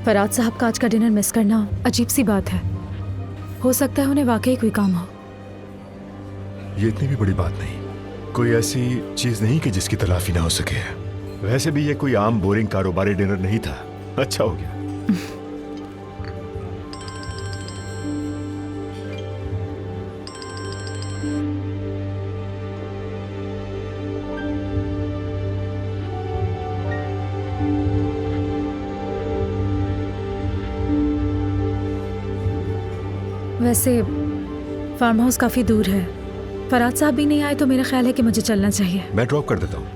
फराज साहब का आज का डिनर मिस करना अजीब सी बात है। हो सकता है उन्हें वाकई कोई काम हो। ये इतनी भी बड़ी बात नहीं, कोई ऐसी चीज नहीं कि जिसकी तलाफी ना हो सके। वैसे भी ये कोई आम बोरिंग कारोबारी डिनर नहीं था। अच्छा हो गया। वैसे फार्म हाउस काफी दूर है। फराज साहब भी नहीं आए तो मेरा ख्याल है कि मुझे चलना चाहिए। मैं ड्रॉप कर देता हूँ।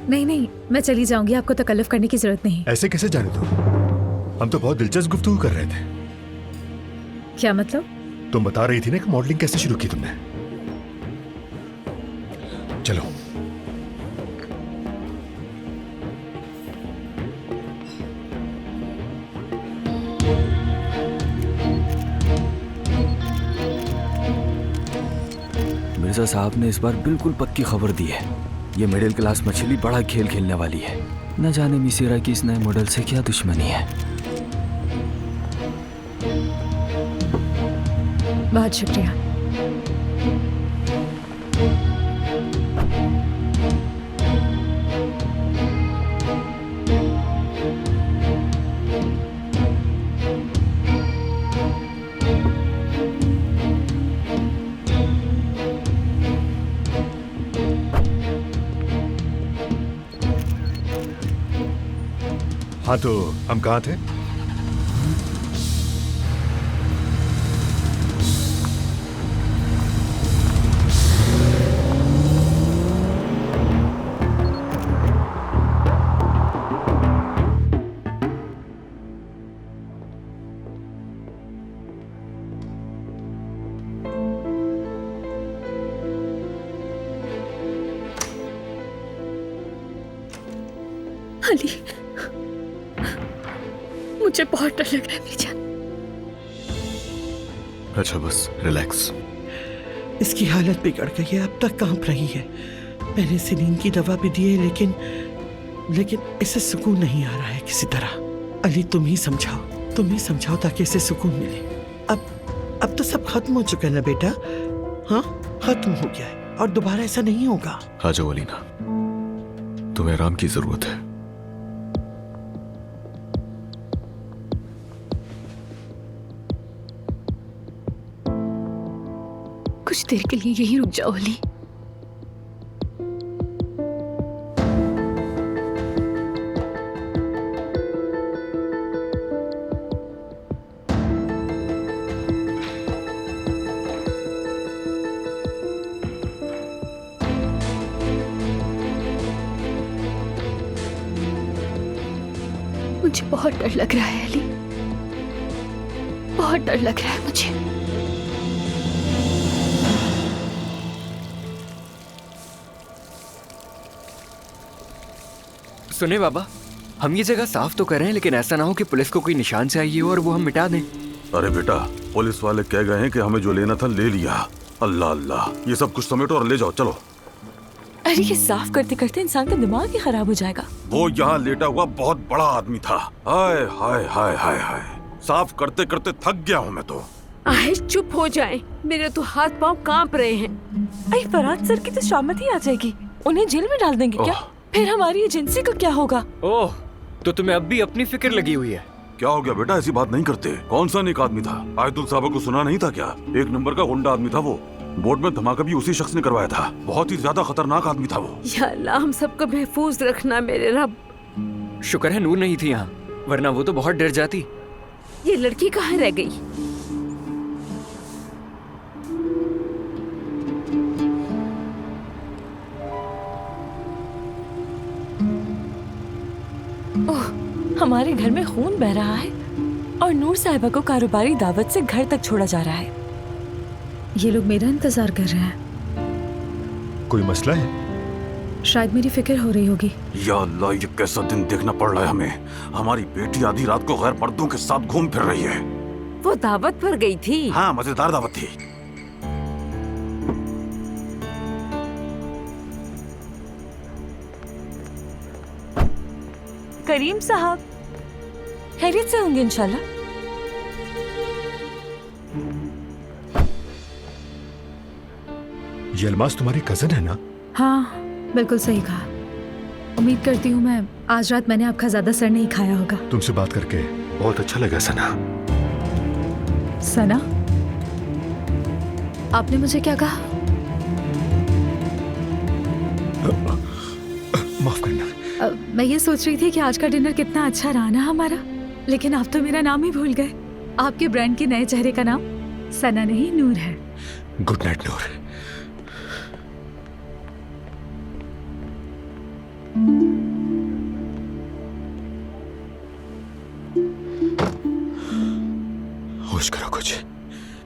नहीं नहीं, मैं चली जाऊंगी, आपको तकल्लुफ करने की जरूरत नहीं। ऐसे कैसे जाने दो? हम तो बहुत दिलचस्प गुफ्तगू कर रहे थे। क्या मतलब? तुम बता रही थी ना कि मॉडलिंग कैसे शुरू की तुमने। चलो। मिर्जा साहब ने इस बार बिल्कुल पक्की खबर दी है। ये मिडिल क्लास मछली बड़ा खेल खेलने वाली है। न जाने मिसेरा की इस नए मॉडल से क्या दुश्मनी है। बहुत शुक्रिया। हाँ, तो हम कहाँ थे? अली, मुझे बहुत डर लग रहा है मीजान। अच्छा बस रिलैक्स। इसकी हालत बिगड़ गई है, अब तक कांप रही है। मैंने सिनीन की दवा भी दी है, लेकिन इसे सुकून नहीं आ रहा है किसी तरह। अली तुम ही समझाओ ताकि इसे सुकून मिले। अब तो सब खत्म हो चुका है ना बेटा? हाँ, खत्म हो गया है और दोबारा ऐसा नहीं होगा। आ जाओ अलीना, तुम्हें आराम की जरूरत है। कुछ देर के लिए यही रुक जाओ अली। मुझे बहुत डर लग रहा है अली, बहुत डर लग रहा है मुझे। सुने बाबा, हम ये जगह साफ तो कर रहे हैं, लेकिन ऐसा ना हो कि पुलिस को कोई निशान चाहिए हो और वो हम मिटा दें। अरे बेटा, पुलिस वाले कह गए हैं कि हमें जो लेना था ले लिया। अल्लाह अल्लाह, ये सब कुछ समेटो और ले जाओ, चलो। अरे ये साफ करते करते इंसान का दिमाग ही खराब हो जाएगा। वो यहाँ लेटा हुआ बहुत बड़ा आदमी था। हाय हाय हाय हाय हाय, साफ करते करते थक गया हूँ मैं तो। आहे चुप हो जाएं, मेरे तो हाथ पांव कांप रहे हैं। अरे फराज सर की तो शामत ही आ जाएगी, उन्हें जेल में डाल देंगे क्या? फिर हमारी एजेंसी का क्या होगा? ओह, तो तुम्हें अब भी अपनी फिक्र लगी हुई है। क्या हो गया बेटा, ऐसी बात नहीं करते। कौन सा नेक आदमी था? आयतुल साहब को सुना नहीं था क्या? एक नंबर का गुंडा आदमी था वो। बोर्ड में धमाका भी उसी शख्स ने करवाया था। बहुत ही ज्यादा खतरनाक आदमी था वो। या अल्लाह, हम सबको महफूज रखना मेरे रब। शुक्र है नूर नहीं थी यहाँ, वरना वो तो बहुत डर जाती। ये लड़की कहाँ रह गई? ओह, हमारे घर में खून बह रहा है और नूर साहिबा को कारोबारी दावत से घर तक छोड़ा जा रहा है। ये लोग मेरा इंतजार कर रहे हैं। कोई मसला है? शायद मेरी फिक्र हो रही होगी। या अल्लाह, ये कैसा दिन देखना पड़ रहा है हमें। हमारी बेटी आधी रात को गैर मर्दों के साथ घूम फिर रही है। वो दावत पर गई थी। हाँ, मजेदार दावत थी। करीम साहब, खैरियत से होंगे इंशाल्लाह। ये अलमास तुम्हारी कजन है ना? हाँ, बिल्कुल सही कहा। उम्मीद करती हूँ मैं आज रात मैंने आपका ज्यादा सर नहीं खाया होगा। तुमसे बात करके बहुत अच्छा लगा सना। सना, आपने मुझे क्या कहा? माफ करना। मैं ये सोच रही थी कि आज का डिनर कितना अच्छा रहा ना हमारा, लेकिन आप तो मेरा नाम ही भूल गए। आपके ब्रांड के नए चेहरे का नाम सना नहीं नूर है। गुड नाइट नूर। होश करो, कुछ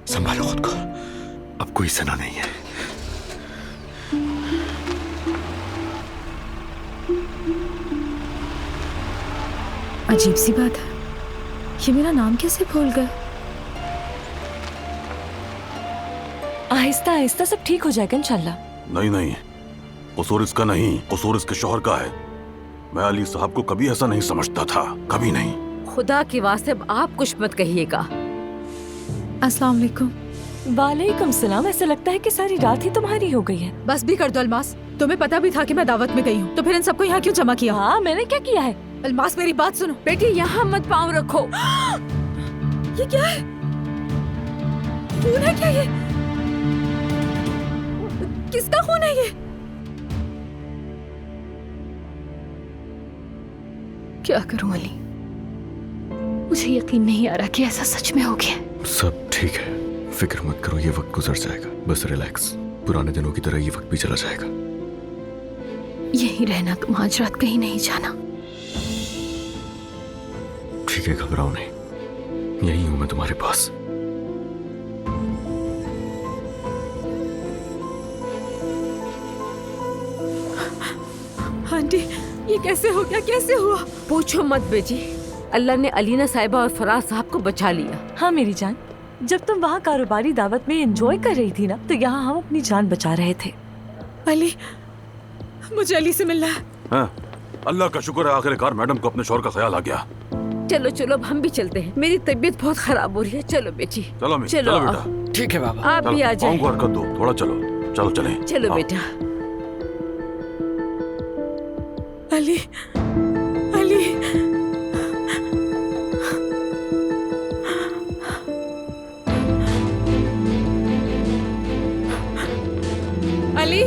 संभालो खुद को। अब कोई सना नहीं है। अजीब सी बात है, ये मेरा नाम कैसे भूल गए? आहिस्ता आहिस्ता सब ठीक हो जाएगा इंशाल्लाह। नहीं नहीं, कसूर इसका नहीं, कसूर इसके शौहर का है। मैं अली साहब को कभी ऐसा नहीं समझता था, कभी नहीं। खुदा के वास्ते अब आप कुछ मत कहिएगा। अस्सलाम वालेकुम। वालेकुम सलाम। ऐसा लगता है कि सारी रात ही तुम्हारी हो गई है। बस भी कर दो अलमास, तुम्हें पता भी था कि मैं दावत में गई हूँ, तो फिर इन सबको यहाँ क्यों जमा किया? हाँ, मैंने क्या किया है? अलमास मेरी बात सुनो। बेटी यहाँ मत पाँव रखो। ये क्या है? खून है क्या ये? किसका खून है ये? क्या करूं अली, मुझे यकीन नहीं आ रहा कि ऐसा सच में हो गया। सब ठीक है, फिक्र मत करो, ये वक्त गुजर जाएगा। बस रिलैक्स, पुराने दिनों की तरह ये वक्त भी चला जाएगा। यहीं रहना, तुम आज रात कहीं नहीं जाना। ठीक है, घबराओ नहीं, यही हूं मैं तुम्हारे पास। आंटी, ये कैसे हो गया? कैसे हुआ? पूछो मत बेटी, अल्लाह ने अलीना साहिबा और फराज साहब को बचा लिया। हाँ मेरी जान, जब तुम वहाँ कारोबारी दावत में एंजॉय कर रही थी ना, तो यहाँ हम अपनी जान बचा रहे थे। अली, मुझे अली से मिलना है। हाँ, अल्लाह का शुक्र है आखिरकार मैडम को अपने शौहर का ख्याल आ गया। चलो चलो, अब हम भी चलते हैं। मेरी तबीयत बहुत खराब हो रही है। चलो बेटी, चलो अम्मी, चलो बेटा। ठीक है बाबा। आप भी आ चलो, पाँव जाए। को हरकत दो, थोड़ा चलो। चलो चले। चलो हाँ। बेटा। अली, अली, अली,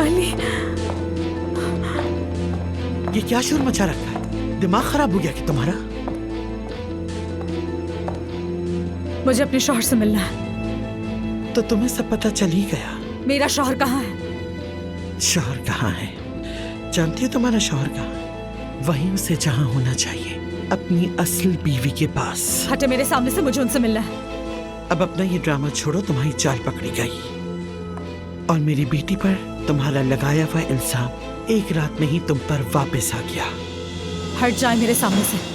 अली, ये क्या शोर मचा रखा है? दिमाग खराब हो गया कि तुम्हारा? मुझे अपने शौहर से मिलना है। तो तुम्हें सब पता चल ही गया। मेरा शौहर कहाँ है? शौहर कहाँ है? जानती हो तुम्हारा शौहर कहाँ है? वहीं उसे जहाँ होना चाहिए, अपनी असल बीवी के पास। हटे मेरे सामने से, मुझे उनसे मिलना है। अब अपना ये ड्रामा छोड़ो, तुम्हारी चाल पकड़ी गई और मेरी बेटी पर तुम्हारा लगाया हुआ इल्जाम एक रात में ही तुम पर वापस आ गया। हट जाए मेरे सामने से।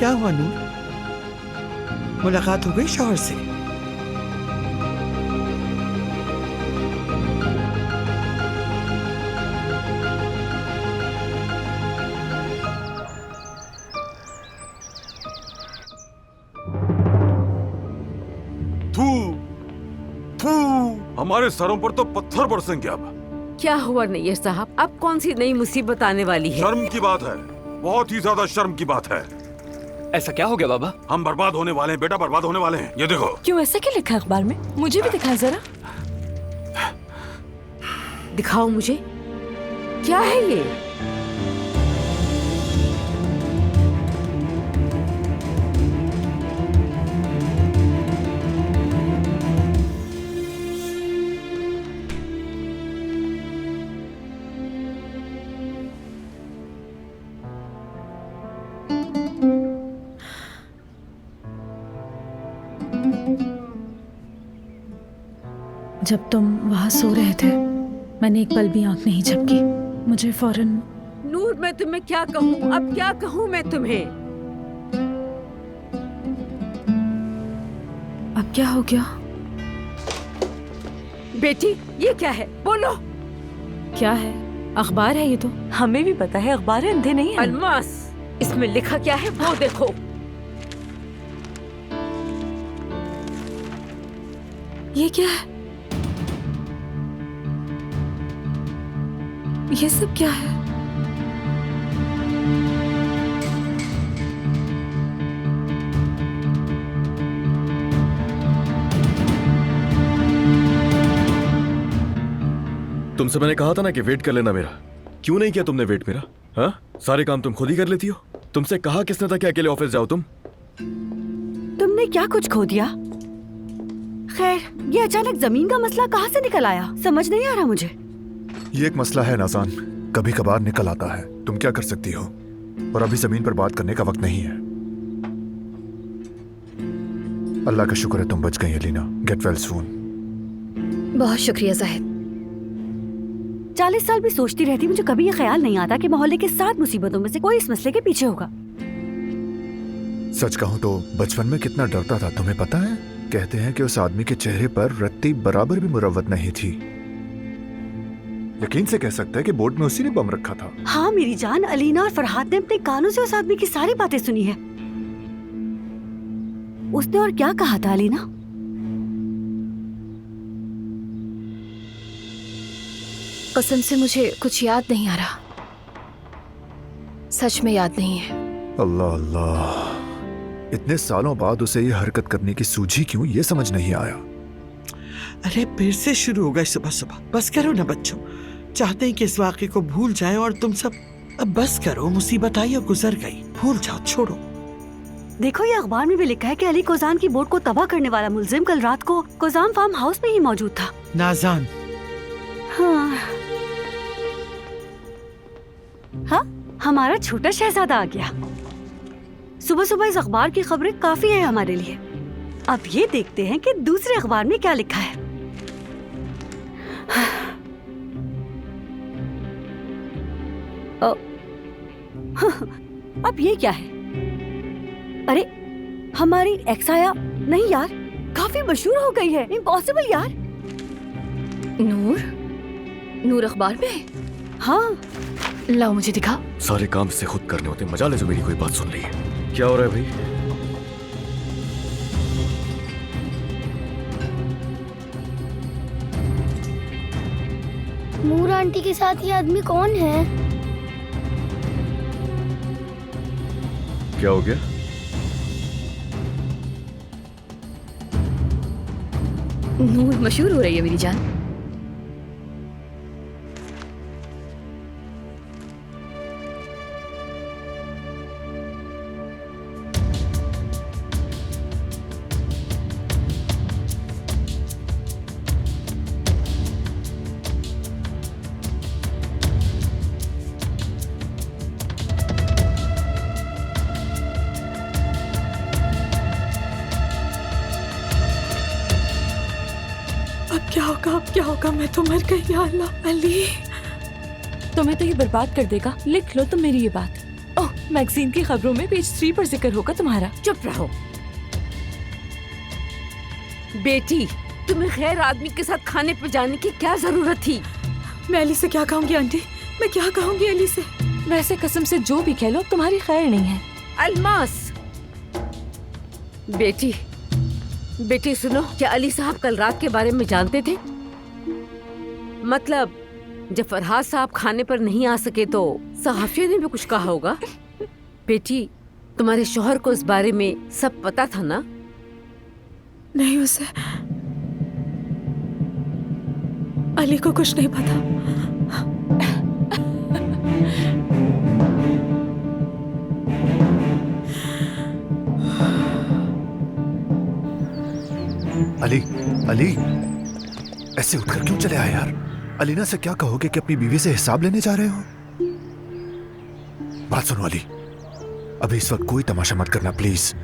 क्या हुआ नूर? मुलाकात हो गई शौहर से? थू थू, हमारे सरों पर तो पत्थर बरसेंगे अब। क्या हुआ नैयर साहब? अब कौन सी नई मुसीबत आने वाली है? शर्म की बात है, बहुत ही ज्यादा शर्म की बात है। ऐसा क्या हो गया बाबा? हम बर्बाद होने वाले हैं बेटा, बर्बाद होने वाले हैं। ये देखो। क्यों, ऐसा क्या लिखा है अखबार में? मुझे भी दिखाएं जरा। दिखाओ मुझे, क्या है ये? जब तुम वहाँ सो रहे थे मैंने एक पल भी आंख नहीं झपकी। मुझे फौरन। नूर, मैं तुम्हें क्या कहूँ, अब क्या कहूँ मैं तुम्हें? अब क्या हो गया? बेटी ये क्या है, बोलो। क्या है? अखबार है ये तो। हमें भी पता है अखबार है, अंधे नहीं है। अलमास, इसमें लिखा क्या है वो देखो। ये क्या है? ये सब क्या है? तुमसे मैंने कहा था ना कि वेट कर लेना मेरा। क्यों नहीं किया तुमने वेट मेरा? हाँ, सारे काम तुम खुद ही कर लेती हो। तुमसे कहा किसने था कि अकेले ऑफिस जाओ तुम? तुमने क्या कुछ खो दिया? खैर, ये अचानक जमीन का मसला कहाँ से निकल आया, समझ नहीं आ रहा मुझे। ये एक मसला है नाज़ान, कभी कभार निकल आता है। तुम क्या कर सकती हो? और अभी जमीन पर बात करने का वक्त नहीं है। अल्लाह का शुक्र है तुम बच गई एलिना। Get well soon. बहुत शुक्रिया जाहिद। 40 साल भी सोचती रहती, मुझे कभी ये ख्याल नहीं आता कि मोहल्ले के 7 मुसीबतों में से कोई इस मसले के पीछे होगा। सच कहूं तो बचपन में कितना डरता था तुम्हें पता है? कहते हैं कि उस आदमी के चेहरे पर रत्ती बराबर भी मुरव्वत नहीं थी। यकीन से कह सकते हैं कि बोर्ड में उसी ने बम रखा था। हाँ मेरी जान, अलीना और फरहाद ने अपने कानों से उस आदमी की सारी बातें सुनी है। उसने और क्या कहा था अलीना? कसम से मुझे कुछ याद नहीं आ रहा, सच में याद नहीं है। अल्लाह अल्लाह, इतने सालों बाद उसे ये हरकत करने की सूझी क्यों, ये समझ नहीं आया। अरे फिर से शुरू हो गए सुबह सुबह। बस करो ना बच्चों, चाहते हैं कि इस वाक़े को भूल जाएं और तुम सब। अब बस करो, मुसीबत आई और गुजर गई, भूल जाओ, छोड़ो। देखो ये अखबार में भी लिखा है कि अली कोजान की बोट को तबाह करने वाला मुलजिम कल रात को कोजान फार्म हाउस में ही मौजूद था। नाज़ान। हाँ, हाँ, हमारा छोटा शहजादा आ गया। सुबह सुबह इस अखबार की खबरें काफी है हमारे लिए। अब ये देखते हैं कि दूसरे अखबार में क्या लिखा है। अब ये क्या है? अरे हमारी एक्स आया नहीं यार, काफी मशहूर हो गई है। इम्पॉसिबल यार। नूर अखबार में? हाँ, लाओ मुझे दिखा। सारे काम से खुद करने होते, मजा ले जो मेरी कोई बात सुन रही है। क्या हो रहा है भाई? नूर आंटी के साथ ये आदमी कौन है? क्या हो गया? नूर मशहूर हो रही है मेरी जान। अब क्या होगा? मैं तो मर गई। या अल्लाह। अली, तुम्हें तो ये बर्बाद कर देगा। लिख लो तुम मेरी ये बात। ओह, मैगजीन की खबरों में पेज 3 पर जिक्र होगा तुम्हारा। चुप रहो बेटी, तुम्हें खैर आदमी के साथ खाने पे जाने की क्या जरूरत थी? मैं अली से क्या कहूंगी आंटी? मैं क्या कहूंगी अली से? वैसे कसम से जो भी कह लो, तुम्हारी खैर नहीं है। अलमास, बेटी सुनो, क्या अली साहब कल रात के बारे में जानते थे? मतलब जब फरहाद साहब खाने पर नहीं आ सके तो सहाफियों ने भी कुछ कहा होगा। बेटी तुम्हारे शौहर को इस बारे में सब पता था ना? नहीं, उसे अली को कुछ नहीं पता। अली, अली, ऐसे उठकर क्यों चले आए यार? अलीना से क्या कहोगे कि अपनी बीवी से हिसाब लेने जा रहे हो? बात सुनो अली, अभी इस वक्त कोई तमाशा मत करना प्लीज।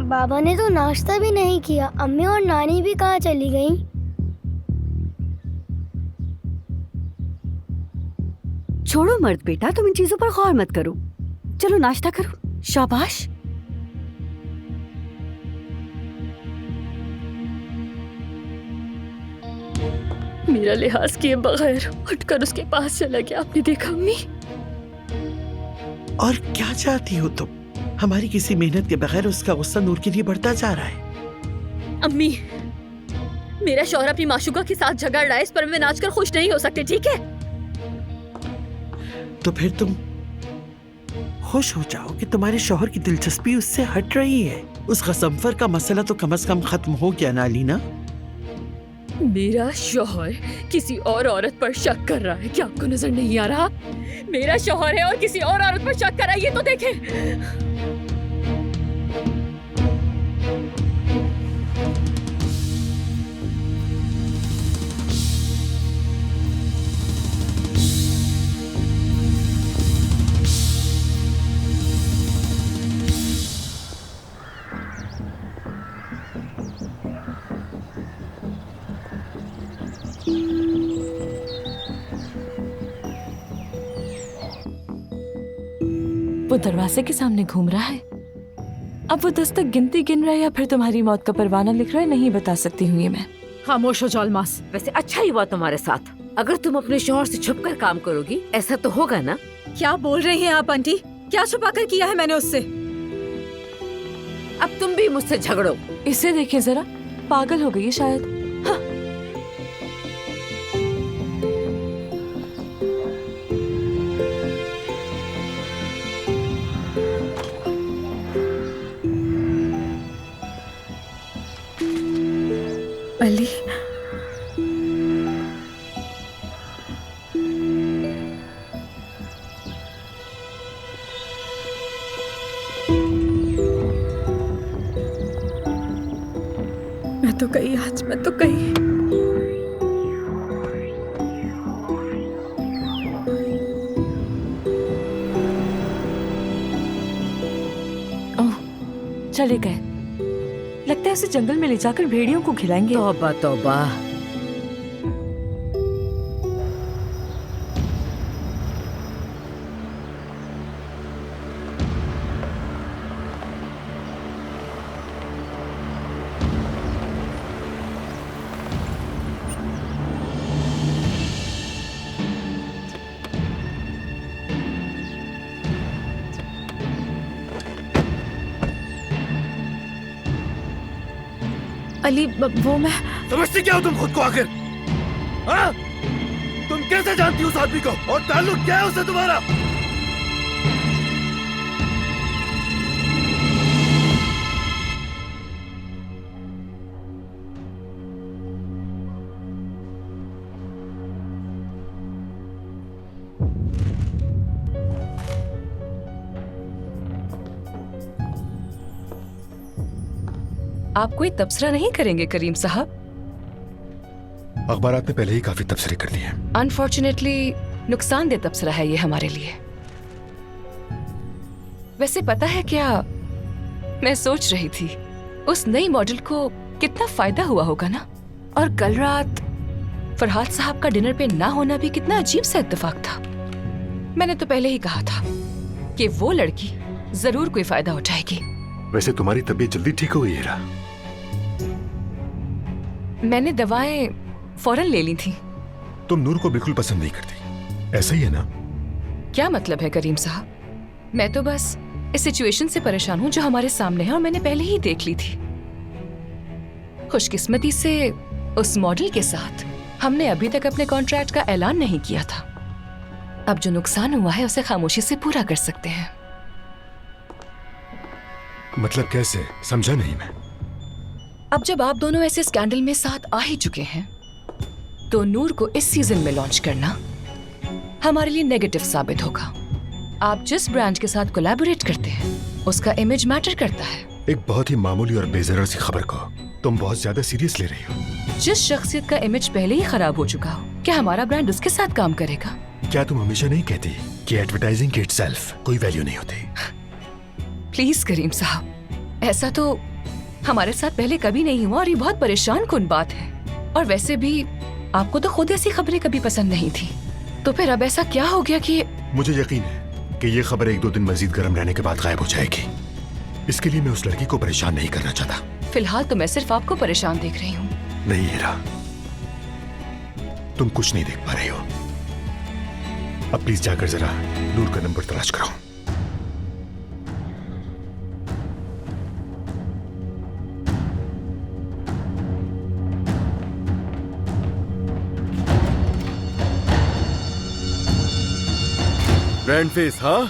बाबा ने तो नाश्ता भी नहीं किया। अम्मी और नानी भी कहाँ चली गईं? छोड़ो मर्द बेटा, तुम इन चीजों पर गौर मत करो। चलो नाश्ता करो। शाबाश। मेरा लिहाज किए बगैर उठकर उसके पास चला गया। आपने देखा अम्मी? और क्या चाहती हो तुम? हमारी किसी मेहनत के बगैर उसका गुस्सा नूर के लिए बढ़ता जा रहा है। अम्मी, मेरा शौहर अपनी माशूका के साथ झगड़ रहा है, इस पर मैं नाचकर खुश नहीं हो सकती, ठीक है? तो फिर तुम खुश हो जाओ कि तुम्हारे शौहर की दिलचस्पी उससे हट रही है। उस गसम्फर का मसला तो कम से कम खत्म हो गया ना अलीना? मेरा शौहर किसी और औरत पर शक कर रहा है, क्या आपको नजर नहीं आ रहा? मेरा शौहर है और किसी और औरत पर शक कर रहा है, ये तो देखें। वो दरवाजे के सामने घूम रहा है। अब वो 10 तक गिनती गिन रहा है या फिर तुम्हारी मौत का परवाना लिख रहा है, नहीं बता सकती हूँ ये मैं। खामोश हो जॉलमास। वैसे अच्छा ही हुआ तुम्हारे साथ। अगर तुम अपने शौहर से छुपकर काम करोगी, ऐसा तो होगा ना? क्या बोल रही हैं आप आंटी? क्या छुपा कर किया है मैंने उससे? अब तुम भी मुझसे झगड़ो। इसे देखिए जरा, पागल हो गई है शायद। अली, मैं तो गई आज, मैं तो गई। ओह, चले गए। लगता है उसे जंगल में ले जाकर भेड़ियों को खिलाएंगे। तौबा तौबा। अली, वो मैं समझती क्या हो तुम खुद को आखिर? हाँ? तुम कैसे जानती हो उस आदमी को और ताल्लुक क्या है उससे तुम्हारा? आप कोई तबसरा नहीं करेंगे करीम साहब? अखबारात में पहले ही काफी तबसरे कर लिए हैं। अनफॉर्चुनेटली नुकसानदेह तबसरा है ये हमारे लिए। वैसे पता है क्या, मैं सोच रही थी उस नई मॉडल को कितना फायदा हुआ होगा ना। और कल रात फरहाद साहब का डिनर पे ना होना भी कितना अजीब सा इत्तेफाक था। मैंने तो पहले ही कहा था कि वो लड़की जरूर कोई फायदा उठाएगी। वैसे तुम्हारी तबीयत जल्दी ठीक हो गई हीरा? मैंने दवाएं फौरन ले ली थी। तुम नूर को बिल्कुल पसंद नहीं करती, ऐसा ही है ना? क्या मतलब है करीम साहब? मैं तो बस इस सिचुएशन से परेशान हूँ जो हमारे सामने है और मैंने पहले ही देख ली थी। खुशकिस्मती से उस मॉडल के साथ हमने अभी तक अपने कॉन्ट्रैक्ट का ऐलान नहीं किया था। अब जो नुकसान हुआ है उसे खामोशी से पूरा कर सकते हैं। मतलब कैसे? समझा नहीं मैं। अब जब आप दोनों ऐसे स्कैंडल में साथ आ ही चुके हैं तो नूर को इस सीजन में लॉन्च करना हमारे लिए नेगेटिव साबित होगा। आप जिस ब्रांड के साथ कोलैबोरेट करते हैं उसका इमेज मैटर करता है। एक बहुत ही मामूली और बेजरा सी खबर को तुम बहुत ज्यादा सीरियस ले रही हो। जिस शख्सियत का इमेज पहले ही खराब हो चुका हो, क्या हमारा ब्रांड उसके साथ काम करेगा? क्या तुम हमेशा नहीं कहती कि एडवर्टाइजिंग की इटसेल्फ कोई वैल्यू नहीं होती? प्लीज करीम साहब, ऐसा तो हमारे साथ पहले कभी नहीं हुआ और ये बहुत परेशान कुन बात है। और वैसे भी आपको तो खुद ऐसी खबरें कभी पसंद नहीं थी, तो फिर अब ऐसा क्या हो गया कि? मुझे यकीन है कि ये खबर 1-2 दिन मजीद गर्म रहने के बाद गायब हो जाएगी। इसके लिए मैं उस लड़की को परेशान नहीं करना चाहता। फिलहाल तो मैं सिर्फ आपको परेशान देख रही हूँ। नहीं हीरा, तुम कुछ नहीं देख पा रही हो। अब प्लीज जाकर जरा नूर का नंबर तलाश करो। Brand face? हाँ,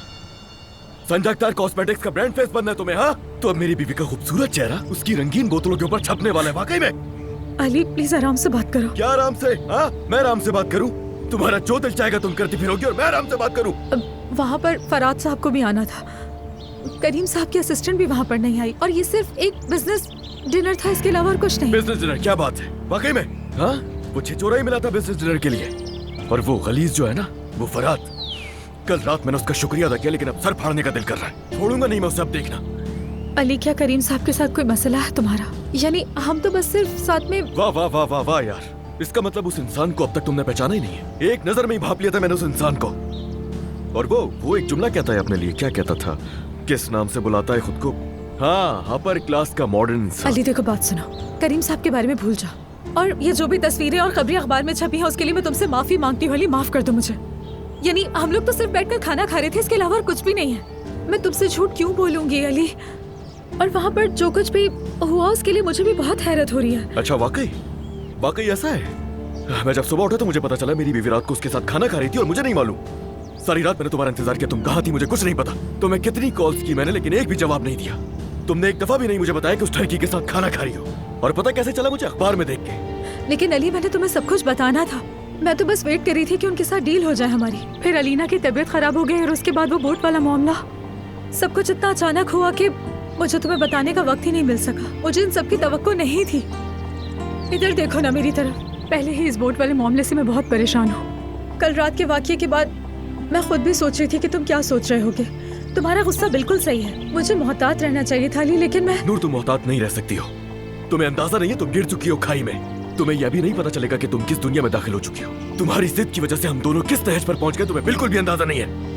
संजय अख्तर कॉस्मेटिक्स का ब्रांड फेस बनना है तुम्हें? हाँ, तो अब मेरी बीवी का खूबसूरत चेहरा उसकी रंगीन बोतलों के ऊपर छपने वाला है। वाकई में? अली प्लीज आराम से बात करो। क्या आराम से? हाँ, मैं आराम से बात करूं? तुम्हारा जो दिल चाहेगा तुम करती फिरोगी और मैं आराम से बात करूं? वहाँ पर फराद साहब को भी आना था, करीम साहब की असिस्टेंट भी वहाँ पर नहीं आई, और ये सिर्फ एक बिजनेस डिनर था, इसके अलावा और कुछ नहीं। Business dinner? क्या बात है, वाकई में? हाँ, वो छिछोरा ही मिला था बिजनेस डिनर के लिए। और वो गलीज जो है ना, वो फराद, कल रात मैंने उसका शुक्रिया अदा किया, लेकिन अब सर फाड़ने का दिल कर रहा है। छोड़ूंगा नहीं मैं उसे, अब देखना। अली, क्या करीम साहब के साथ कोई मसला है तुम्हारा? यानी हम तो बस सिर्फ साथ में। वाह वाह वाह वाह वाह यार, इसका मतलब उस इंसान को अब तक तुमने पहचाना ही नहीं है। एक नजर में ही भाप लिया था मैंने उस इंसान को। और वो एक जुमला कहता है अपने लिए, क्या कहता था, किस नाम से बुलाता है खुद को? हाँ, अपर क्लास का मॉडर्न इंसान। अली देखो, बात सुनो, करीम साहब के बारे में भूल जाओ, और ये जो भी तस्वीरें और खबरें अखबार में छपी हैं उसके लिए मैं तुमसे माफी मांगती हूँ। अली, माफ कर दो मुझे। यानी हम लोग तो सिर्फ बैठकर खाना खा रहे थे, इसके अलावा और कुछ भी नहीं है। मैं तुमसे झूठ क्यों बोलूंगी अली? और वहाँ पर जो कुछ भी हुआ उसके लिए मुझे भी बहुत हैरत हो रही है। अच्छा, वाकई ऐसा है? मैं जब सुबह उठा तो मुझे पता चला मेरी बीवी रात को उसके साथ खाना खा रही थी और मुझे नहीं मालूम। सारी रात मैंने तुम्हारा इंतजार किया, तुम कहाँ थी मुझे कुछ नहीं पता। तुम्हें कितनी कॉल्स की मैंने, लेकिन एक भी जवाब नहीं दिया। तुमने एक दफा भी नहीं मुझे बताया कि उस लड़की के साथ खाना खा रही हो। और पता कैसे चला मुझे? अखबार में देख के। लेकिन अली, मैंने तुम्हें सब कुछ बताना था। मैं तो बस वेट कर रही थी कि उनके साथ डील हो जाए हमारी। फिर अलीना की तबीयत खराब हो गई और उसके बाद वो बोट वाला मामला, सब कुछ इतना अचानक हुआ कि मुझे तुम्हें बताने का वक्त ही नहीं मिल सका। मुझे इन सब की तवक्को नहीं थी। इधर देखो ना मेरी तरफ, पहले ही इस बोट वाले मामले से मैं बहुत परेशान हूँ। कल रात के वाकये के बाद मैं खुद भी सोच रही थी कि तुम क्या सोच रहे होगे। तुम्हारा गुस्सा बिल्कुल सही है, मुझे मोहतात रहना चाहिए था अली, लेकिन मैं। नूर, तुम मोहतात नहीं रह सकती हो। तुम्हें अंदाजा नहीं है, तुम गिर चुकी हो खाई में। तुम्हें यह भी नहीं पता चलेगा कि तुम किस दुनिया में दाखिल हो चुकी हो। तुम्हारी जिद की वजह से हम दोनों किस दहेज पर पहुंच गए, तुम्हें बिल्कुल भी अंदाजा नहीं है।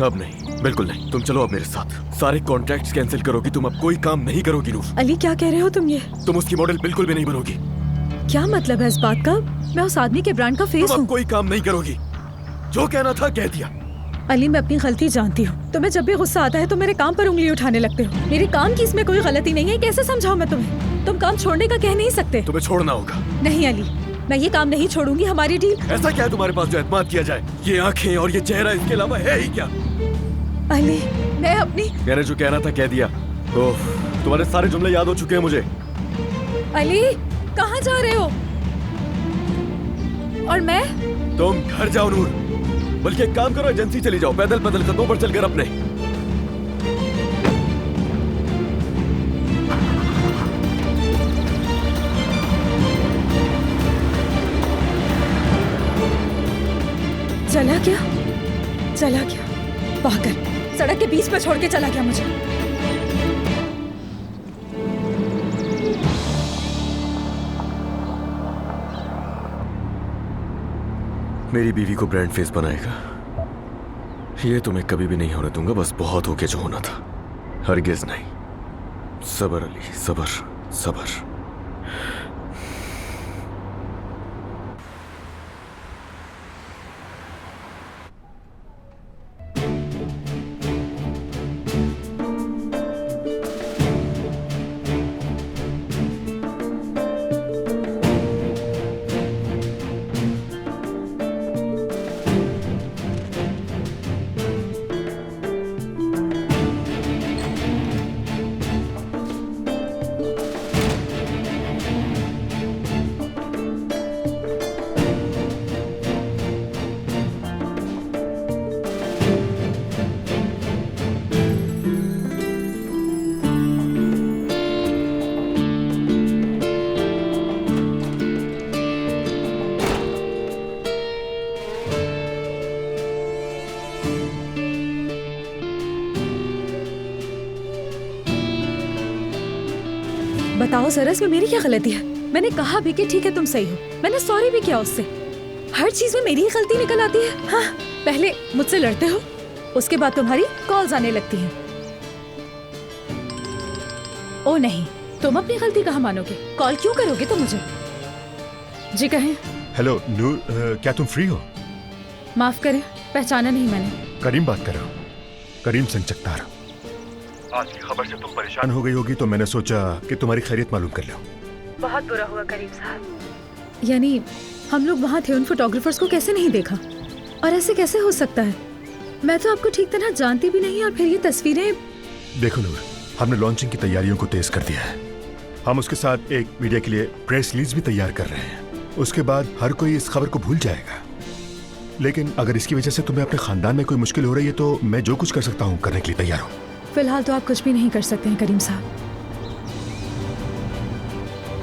अब नहीं, बिल्कुल नहीं। तुम चलो अब मेरे साथ। सारे कॉन्ट्रैक्ट्स कैंसिल करोगी, तुम अब कोई काम नहीं करोगी नूर। अली, क्या कह रहे हो तुम? ये तुम उसकी मॉडल बिल्कुल भी नहीं बनोगी। क्या मतलब है इस बात का? मैं उस आदमी के ब्रांड का फेस तुम हूँ। अब कोई काम नहीं करोगी, जो कहना था कह दिया। अली, मैं अपनी गलती जानती हूँ। तुम्हें जब भी गुस्सा आता है तो मेरे काम पर उंगली उठाने लगते हो। मेरे काम की इसमें कोई गलती नहीं है, कैसे समझाऊं मैं तुम्हें? तुम काम छोड़ने का कह नहीं सकते। तुम्हें छोड़ना होगा। नहीं अली, मैं ये काम नहीं छोड़ूंगी। हमारी डील। ऐसा क्या है तुम्हारे पास जो एतमाद किया जाए? ये आंखें और ये चेहरा, इसके अलावा है ही क्या? अली, मैं अपनी। मैंने जो कहना था कह दिया। ओह, तुम्हारे सारे जुमले याद हो चुके हैं मुझे। अली, कहाँ जा रहे हो? और मैं? तुम घर जाओ नूर, बल्कि एक काम करो, एजेंसी चली जाओ, पैदल पैदल कदमों पर चलकर अपने। चला क्या पागल, सड़क के बीच में छोड़ के चला गया मुझे। मेरी बीवी को ब्रांड फेस बनाएगा, ये तो मैं कभी भी नहीं होने दूंगा। बस बहुत हो गया जो होना था, हरगिज नहीं। सबर अली, सबर सबर। बताओ जरा, इसमें मेरी क्या गलती है? मैंने कहा भी कि ठीक है तुम सही हो, मैंने सॉरी भी किया उससे। हर चीज में मेरी ही गलती निकल आती है। हाँ, पहले मुझसे लड़ते हो, उसके बाद तुम्हारी कॉल्स आने लगती हैं। ओ नहीं, तुम अपनी गलती कहाँ मानोगे? कॉल क्यों करोगे तुम मुझे? जी कहें। हेलो नूर, क्या तुम फ्री हो? माफ करें, पहचाना नहीं मैंने। करीम बात कर रहा हूँ, करीम संचकतार। आज की खबर से तुम परेशान हो गई होगी तो मैंने सोचा कि तुम्हारी खैरियत मालूम कर लो। बहुत बुरा हुआ करीम साहब। यानी हम लोग वहाँ थे, उन फोटोग्राफर्स को कैसे नहीं देखा? और ऐसे कैसे हो सकता है? मैं तो आपको ठीक तरह जानती भी नहीं, और फिर ये तस्वीरें। देखो नूर, हमने लॉन्चिंग की तैयारियों को तेज कर दिया है। हम उसके साथ एक मीडिया के लिए प्रेस रिलीज भी तैयार कर रहे हैं। उसके बाद हर कोई इस खबर को भूल जाएगा। लेकिन अगर इसकी वजह से तुम्हें अपने खानदान में कोई मुश्किल हो रही है तो मैं जो कुछ कर सकता हूँ करने के लिए तैयार हूँ। फिलहाल तो आप कुछ भी नहीं कर सकते हैं करीम साहब।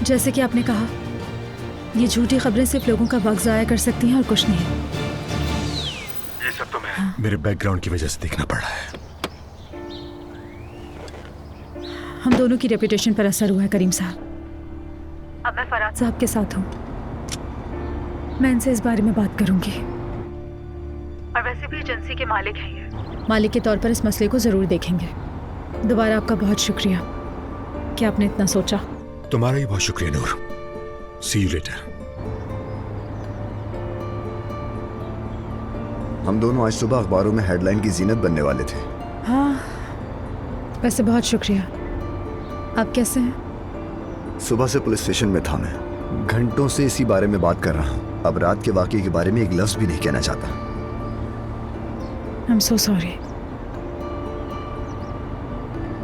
जैसे कि आपने कहा, ये झूठी खबरें सिर्फ लोगों का वक्त जाया कर सकती हैं और कुछ नहीं। ये सब तो मेरे बैकग्राउंड की वजह से देखना पड़ रहा है। हम दोनों की रेपुटेशन पर असर हुआ है करीम साहब। अब मैं फराज साहब के साथ हूँ, मैं इनसे इस बारे में बात करूंगी। और वैसे भी एजेंसी के मालिक हैं ये। मालिक के तौर पर इस मसले को जरूर देखेंगे। दोबारा आपका बहुत शुक्रिया कि आपने इतना सोचा। तुम्हारा ही बहुत शुक्रिया नूर। सी यू लेटर। हम दोनों आज सुबह अखबारों में हेडलाइन की जीनत बनने वाले थे। हाँ, वैसे बहुत शुक्रिया। आप कैसे हैं? सुबह से पुलिस स्टेशन में था मैं, घंटों से इसी बारे में बात कर रहा हूँ। अब रात के वाकये के बारे में एक लफ्ज भी नहीं कहना चाहता। I'm so sorry।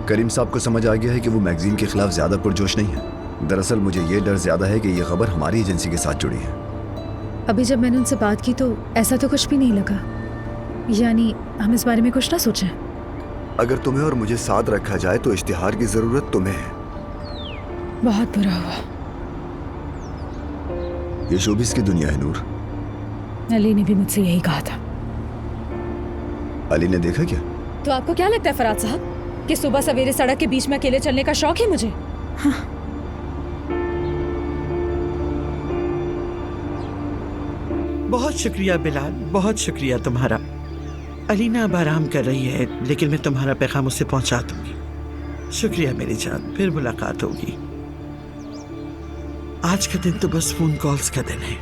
करीम साहब को समझ आ गया है कि वो मैगजीन के खिलाफ ज्यादा पुरजोश नहीं है। दरअसल मुझे ये डर ज्यादा है कि ये खबर हमारी एजेंसी के साथ जुड़ी है। अभी जब मैंने उनसे बात की तो ऐसा तो कुछ भी नहीं लगा। यानी हम इस बारे में कुछ ना सोचें। अगर तुम्हें और मुझे साथ रखा जाए तो इश्तिहार की जरूरत तुम्हें है। बहुत बुरा हुआ। ये शोबिस की दुनिया है नूर। अली ने भी मुझसे यही कहा था। अली ने देखा क्या? तो आपको क्या लगता है फराज साहब कि सुबह सवेरे सड़क के बीच में अकेले चलने का शौक है मुझे? हाँ। बहुत शुक्रिया बिलाल, बहुत शुक्रिया तुम्हारा। अलीना अब आराम कर रही है, लेकिन मैं तुम्हारा पैगाम उससे पहुंचा दूंगी। शुक्रिया मेरी जान, फिर मुलाकात होगी। आज का दिन तो बस फोन कॉल्स का दिन है।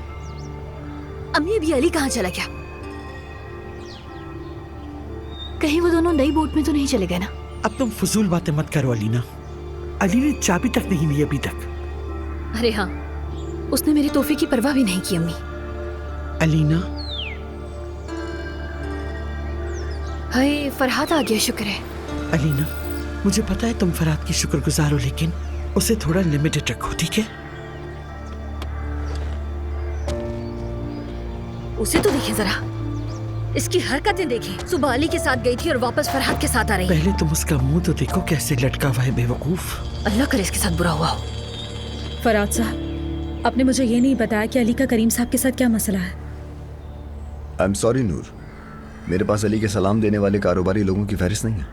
अम्मी, अभी अली कहाँ चला गया? कहीं वो दोनों नई बोट में तो नहीं चले गए ना? अब तुम फजूल बातें मत करो अलीना। अली ने चाबी तक नहीं ली अभी तक। अरे हाँ, उसने मेरे तोहफे की परवाह भी नहीं की अम्मी। अलीना, हाय, फरहाद आ गया, शुक्र है। अलीना, मुझे पता है तुम फरहाद की शुक्रगुजार हो, लेकिन उसे थोड़ा लिमिटेड रखो, ठीक है? उसे तो देखें जरा, इसकी हरकतें देखें। सुबह अली के साथ गई थी और वापस फरहाद के साथ आ रही है। पहले तुम उसका मुंह तो देखो, कैसे लटका हुआ है, बेवकूफ। अल्लाह करे इसके साथ बुरा हुआ हो। फराज साहब, आपने मुझे ये नहीं बताया कि अली का करीम साहब के साथ क्या मसला है। आई एम सॉरी नूर, मेरे पास अली के सलाम देने वाले कारोबारी लोगों की फहरिस्त नहीं है।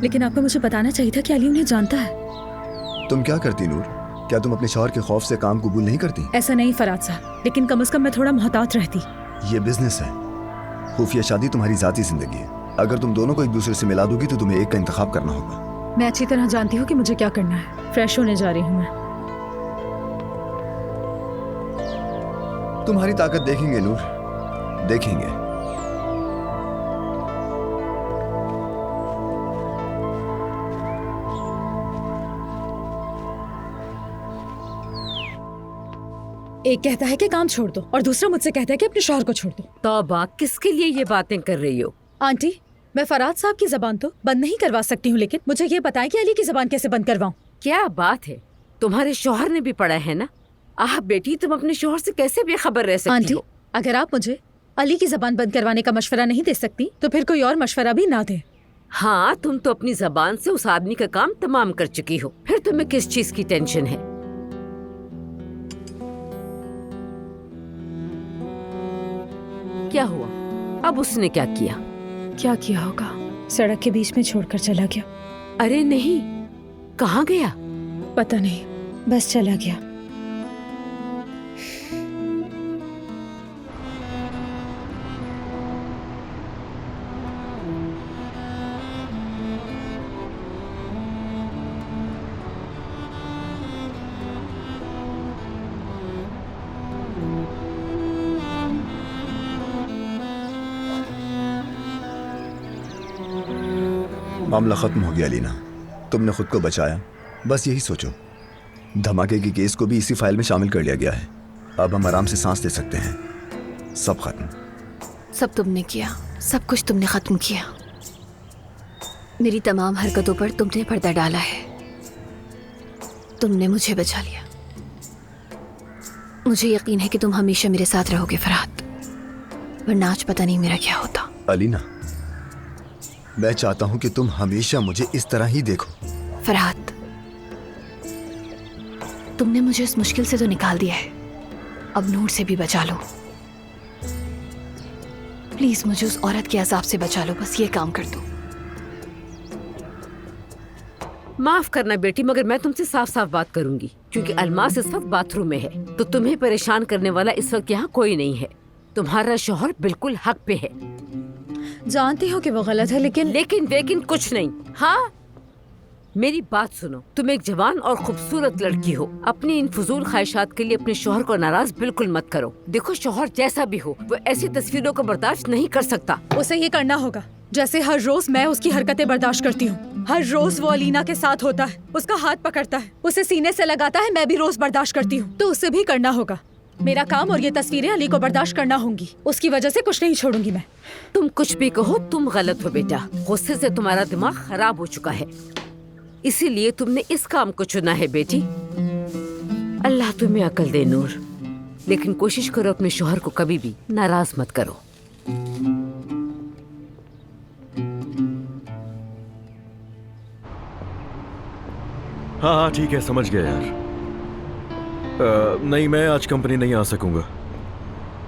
लेकिन आपको मुझे बताना चाहिए था कि अली उन्हें जानता है। तुम क्या करती नूर? क्या तुम अपने शौहर के खौफ से काम कबूल नहीं करती? ऐसा नहीं फराज साहब, लेकिन कम से कम मैं थोड़ा मोहतात रहती। ये बिजनेस है, खुफिया शादी तुम्हारी जाती जिंदगी है। अगर तुम दोनों को एक दूसरे से मिला दोगी तो तुम्हें एक का इंतखाब करना होगा। मैं अच्छी तरह जानती हूँ कि मुझे क्या करना है। फ्रेश होने जा रही हूँ मैं। तुम्हारी ताकत देखेंगे नूर, देखेंगे। एक कहता है कि काम छोड़ दो और दूसरा मुझसे कहता है कि अपने शौहर को छोड़ दो। तौबा, किसके लिए ये बातें कर रही हो? आंटी, मैं फराज साहब की जबान तो बंद नहीं करवा सकती हूँ, लेकिन मुझे ये बताएं कि अली की जबान कैसे बंद करवाऊं। क्या बात है, तुम्हारे शौहर ने भी पढ़ा है ना? बेटी, तुम अपने शौहर से कैसे बेखबर रह सकती आंटी, हो? अगर आप मुझे अली की जबान बंद करवाने का मशवरा नहीं दे सकती तो फिर कोई और मशवरा भी ना दे। हाँ, तुम तो अपनी जबान से उस आदमी का काम तमाम कर चुकी हो, फिर तुम्हें किस चीज की टेंशन है? क्या हुआ? अब उसने क्या किया? क्या किया होगा? सड़क के बीच में छोड़कर चला गया। अरे नहीं, कहाँ गया? पता नहीं, बस चला गया। मामला खत्म हो गया लीना, तुमने खुद को बचाया, बस यही सोचो। धमाके की केस को भी इसी फाइल में शामिल कर लिया गया है। अब हम आराम से सांस ले सकते हैं। सब खत्म। सब तुमने किया, सब कुछ तुमने खत्म किया। मेरी तमाम हरकतों पर तुमने पर्दा डाला है। तुमने मुझे बचा लिया। मुझे यकीन है कि तुम हमेशा मेरे साथ रहोगे फरहाद, वरना आज पता नहीं मेरा क्या होता। अलीना, मैं चाहता हूं कि तुम हमेशा मुझे इस तरह ही देखो। फरहाद, तुमने मुझे इस मुश्किल से तो निकाल दिया है, अब नूर से भी बचा लो। प्लीज मुझे उस औरत के अजाब से बचा लो, बस ये काम कर दो। माफ करना बेटी, मगर मैं तुमसे साफ साफ बात करूंगी, क्योंकि अलमास इस वक्त बाथरूम में है, तो तुम्हें परेशान करने वाला इस वक्त यहाँ कोई नहीं है। तुम्हारा शौहर बिल्कुल हक पे है। जानती हो कि वो गलत है, लेकिन कुछ नहीं। हाँ, मेरी बात सुनो, तुम एक जवान और खूबसूरत लड़की हो। अपनी इन फजूल ख्वाहिशात के लिए अपने शौहर को नाराज बिल्कुल मत करो। देखो, शौहर जैसा भी हो, वो ऐसी तस्वीरों को बर्दाश्त नहीं कर सकता। उसे ये करना होगा जैसे हर रोज मैं उसकी हरकतें बर्दाश्त करती हूँ। हर रोज वो अलीना के साथ होता है, उसका हाथ पकड़ता है, उसे सीने से लगाता है, मैं भी रोज बर्दाश्त करती हूँ, तो उसे भी करना होगा। मेरा काम और ये तस्वीरें अली को बर्दाश्त करना होंगी। उसकी वजह से कुछ नहीं छोड़ूंगी मैं। तुम कुछ भी कहो, तुम गलत हो बेटा। गुस्से से तुम्हारा दिमाग खराब हो चुका है, इसीलिए तुमने इस काम को चुना है बेटी। अल्लाह तुम्हें अकल दे नूर, लेकिन कोशिश करो अपने शौहर को कभी भी नाराज मत करो। हाँ ठीक है, समझ गया यार। नहीं, मैं आज कंपनी नहीं आ सकूंगा।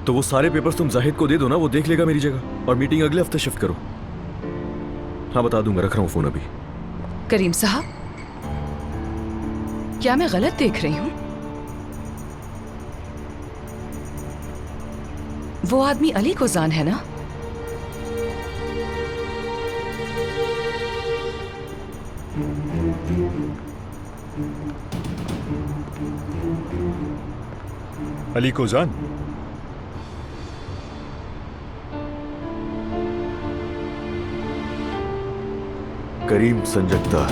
तो वो सारे पेपर्स तुम जाहिद को दे दो ना, वो देख लेगा मेरी जगह, और मीटिंग अगले हफ्ते शिफ्ट करो। हाँ बता दूंगा, रख रहा हूँ फोन अभी। करीम साहब, क्या मैं गलत देख रही हूँ? वो आदमी अली को जान है ना? अली कोजान, करीम संजगदार।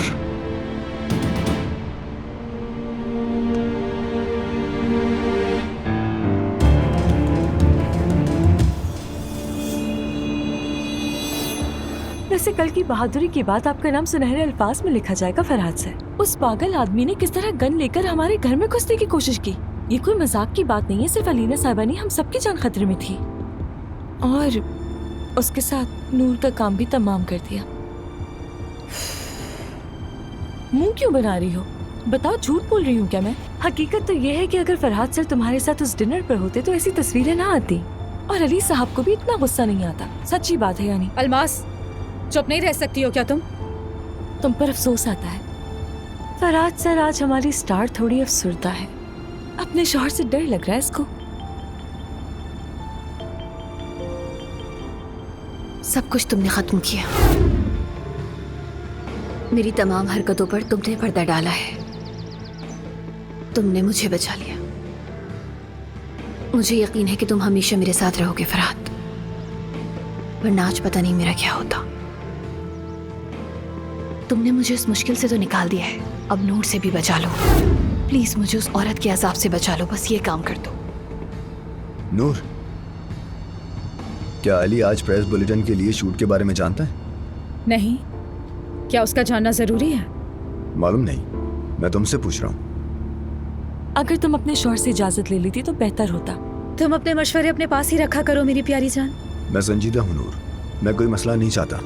वैसे कल की बहादुरी के बाद आपका नाम सुनहरे अल्फाज में लिखा जाएगा फरहाद से। उस पागल आदमी ने किस तरह गन लेकर हमारे घर में घुसने की कोशिश की। ये कोई मजाक की बात नहीं है, सिर्फ अलीना साहिबा नहीं, हम सबकी जान खतरे में थी। और उसके साथ नूर का काम भी तमाम कर दिया। मुंह क्यों बना रही हो? बताओ, झूठ बोल रही हूँ क्या मैं? हकीकत तो ये है कि अगर फरहाद सर तुम्हारे साथ उस डिनर पर होते तो ऐसी तस्वीरें ना आती, और अली साहब को भी इतना गुस्सा नहीं आता। सच्ची बात है यानी। अलमास, चुप नहीं रह सकती हो क्या तुम पर अफसोस आता है। फरहाद सर, आज हमारी स्टार थोड़ी अफसुर्दा है। अपने शौहर से डर लग रहा है इसको। सब कुछ तुमने खत्म किया। मेरी तमाम हरकतों पर तुमने पर्दा डाला है। तुमने मुझे बचा लिया। मुझे यकीन है कि तुम हमेशा मेरे साथ रहोगे फरहाद, वरना आज पता नहीं मेरा क्या होता। तुमने मुझे उस मुश्किल से तो निकाल दिया है, अब नूर से भी बचा लो। प्लीज मुझे उस औरत के अजाब से बचा लो, बस ये काम कर दो। नूर, क्या अली आज प्रेस बुलेटिन के लिए शूट के बारे में जानता है? नहीं। क्या उसका जानना जरूरी है? मालूम नहीं, मैं तुमसे पूछ रहा हूँ। अगर तुम अपने शौहर से इजाजत ले लेती तो बेहतर होता। तुम अपने मशवरे अपने पास ही रखा करो मेरी प्यारी जान। मैं संजीदा हूँ नूर, मैं कोई मसला नहीं चाहता।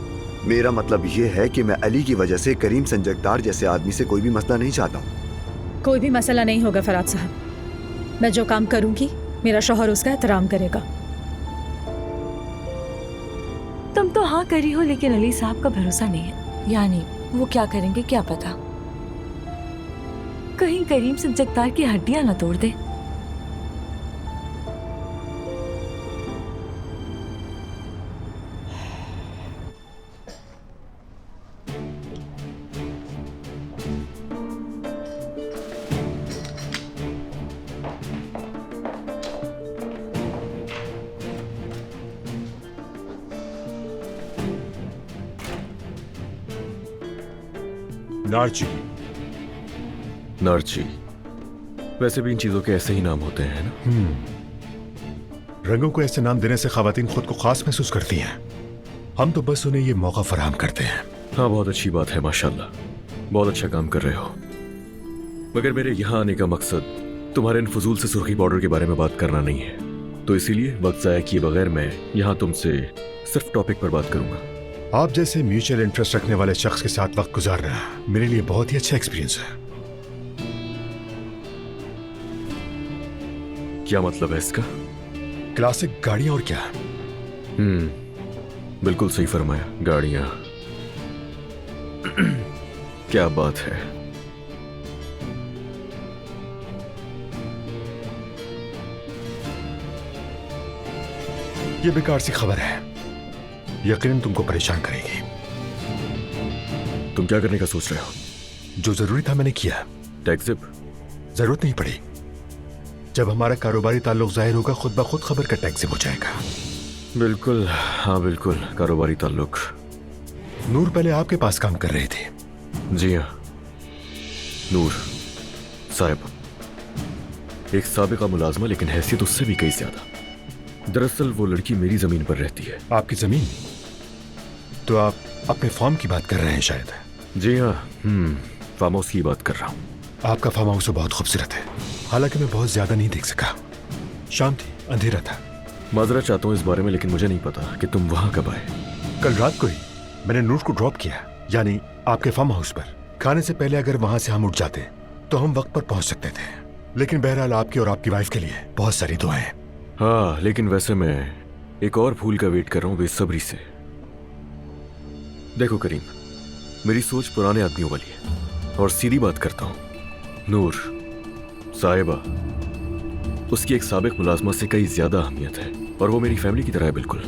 मेरा मतलब ये है कि मैं अली की वजह से करीम संजगदार जैसे आदमी से कोई भी मसला नहीं चाहता हूँ। कोई भी मसला नहीं होगा फरहाद साहब। मैं जो काम करूंगी मेरा शौहर उसका एहतराम करेगा। तुम तो हाँ करी हो, लेकिन अली साहब का भरोसा नहीं है। यानी वो क्या करेंगे क्या पता। कहीं करीम सिंह जगतार की हड्डियां न तोड़ दे। नार्ची। नार्ची। वैसे भी इन चीजों के ऐसे ही नाम होते हैं ना। रंगों को ऐसे नाम देने से खवातीन खुद को खास महसूस करती हैं। हम तो बस उन्हें ये मौका फराहम करते हैं। हाँ, बहुत अच्छी बात है, माशाल्लाह। बहुत अच्छा काम कर रहे हो। मगर मेरे यहाँ आने का मकसद तुम्हारे इन फजूल से सुर्खी बॉर्डर के बारे में बात करना नहीं है। तो इसीलिए वक्त ज़ाया किए बगैर मैं यहाँ तुमसे सिर्फ टॉपिक पर बात करूंगा। आप जैसे म्यूचुअल इंटरेस्ट रखने वाले शख्स के साथ वक्त गुजारना मेरे लिए बहुत ही अच्छा एक्सपीरियंस है। क्या मतलब है इसका? क्लासिक गाड़ियां और क्या? बिल्कुल सही फरमाया, गाड़ियां। क्या बात है। ये बेकार सी खबर है, यकीनन तुमको परेशान करेगी। तुम क्या करने का सोच रहे हो? जो जरूरी था मैंने किया। टैक्सिप? जरूरत नहीं पड़ी। जब हमारा कारोबारी ताल्लुक जाहिर होगा, खुद ब खुद खबर का टैक्सिप हो जाएगा। बिल्कुल, हाँ बिल्कुल, कारोबारी ताल्लुक। नूर पहले आपके पास काम कर रही थी। जी हाँ, नूर साहिब एक साबिका मुलाजमा, लेकिन हैसियत उससे भी कई ज्यादा। दरअसल वो लड़की मेरी जमीन पर रहती है। आपकी जमीन? तो आप अपने फार्म की बात कर रहे हैं शायद। जी हाँ, फार्म हाउस की बात कर रहा हूँ। आपका फार्म हाउस बहुत खूबसूरत है, हालांकि मैं बहुत ज्यादा नहीं देख सका। शाम थी, अंधेरा था। माजरा चाहता हूँ इस बारे में, लेकिन मुझे नहीं पता कि तुम वहां कब आए। कल रात को ही मैंने नूर को ड्रॉप किया, यानी आपके फार्म हाउस पर। खाने से पहले अगर वहां से हम उठ जाते तो हम वक्त पर पहुंच सकते थे। लेकिन बहरहाल आपकी और आपकी वाइफ के लिए बहुत सारी दुआएं। हाँ, लेकिन वैसे मैं एक और फूल का वेट कर रहा हूँ बेसब्री से। देखो करीम, मेरी सोच पुराने आदमियों वाली है और सीधी बात करता हूँ। नूर साहिबा उसकी एक साबिक मुलाजमा से कई ज्यादा अहमियत है, और वो मेरी फैमिली की तरह है बिल्कुल।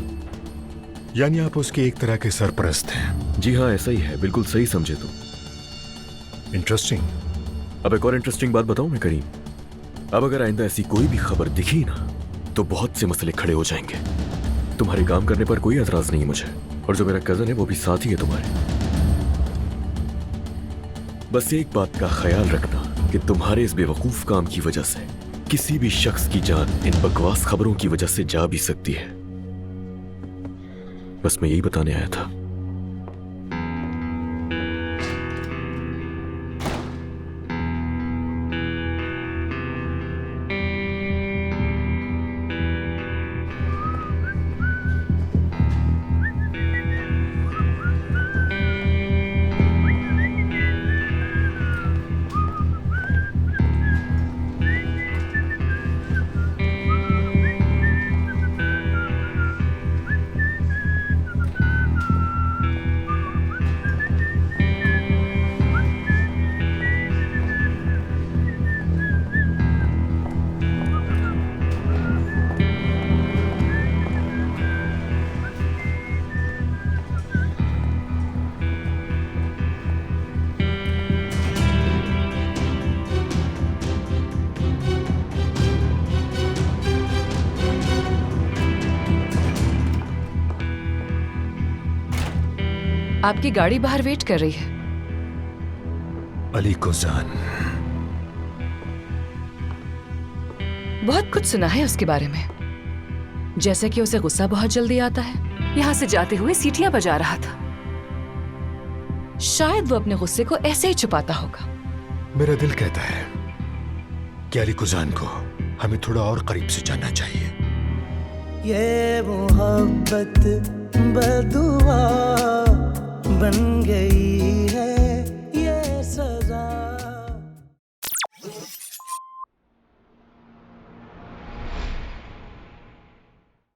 यानी आप उसके एक तरह के सरपरस्त हैं? जी हाँ, ऐसा ही है, बिल्कुल सही समझे तुम। इंटरेस्टिंग। अब एक और इंटरेस्टिंग बात बताऊं मैं करीम। अब अगर आइंदा ऐसी कोई भी खबर दिखी ना, तो बहुत से मसले खड़े हो जाएंगे। तुम्हारे काम करने पर कोई एतराज नहीं है मुझे, और जो मेरा कजन है वो भी साथ ही है तुम्हारे। बस एक बात का ख्याल रखना कि तुम्हारे इस बेवकूफ काम की वजह से किसी भी शख्स की जान इन बकवास खबरों की वजह से जा भी सकती है। बस मैं यही बताने आया था। आपकी गाड़ी बाहर वेट कर रही है। अली को जान। बहुत कुछ सुना है उसके बारे में, जैसे कि उसे गुस्सा बहुत जल्दी आता है। यहाँ से जाते हुए सीटियां बजा रहा था। शायद वो अपने गुस्से को ऐसे ही छुपाता होगा। मेरा दिल कहता है कि अली कुजान को हमें थोड़ा और करीब से जानना चाहिए। ये मोहब्बत बदुआ बन गई है